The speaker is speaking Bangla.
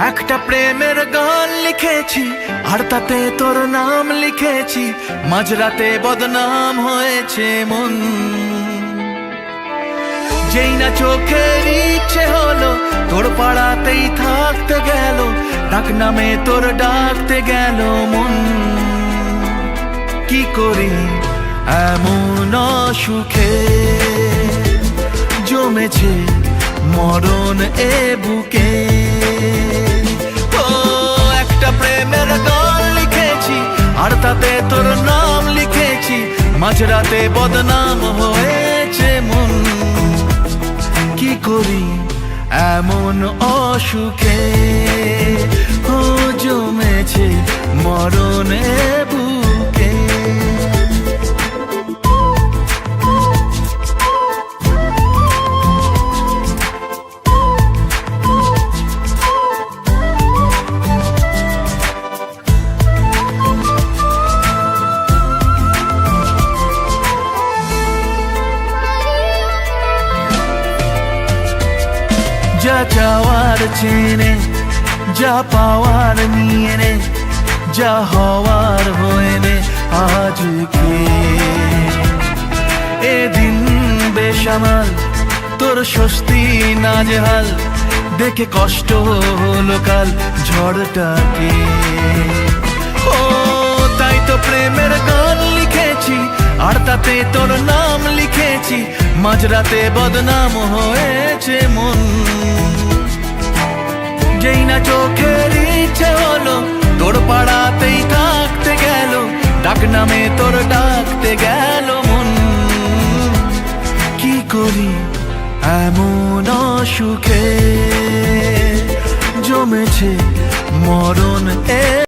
একটা প্রেমের গান লিখেছি আর তাতে তোর নাম লিখেছি, মাঝরাতে বদনাম হয়েছে মন। যেই না চোখের ইচ্ছে হলো তোর পাড়াতেই থাকতে গেল, ডাক নামে তোর ডাকতে গেল মন। কি করি এমন অসুখে জমেছে মরণ এ বুকে। ও একটা প্রেমের গান লিখেছি আর তাতে তোর নাম লিখেছি, মাঝরাতে বদনাম হয়েছে মন। কি করি এমন অসুখে ও জমেছে মরণ এ বুকে। যা চাওয়ার চেনে, যা পাওয়ার নিয়ে নে, যা হওয়ার হয়ে নে আজকে। এদিন বেসামাল তোর স্বস্তি নাজেহাল, দেখে কষ্ট হলো কাল ঝড়টাকে। ও তাই তো প্রেমের গান লিখেছি আর তাতে তোর নাম লিখেছি, মাঝরাতে বদনাম হয়েছে মন। যেই না চোখের ইচ্ছে হলো তোর পাড়াতেই থাকতে গেল, ডাক নামে তোর ডাকতে গেল মন। কি করি এমন অসুখে জমেছে মরণ এ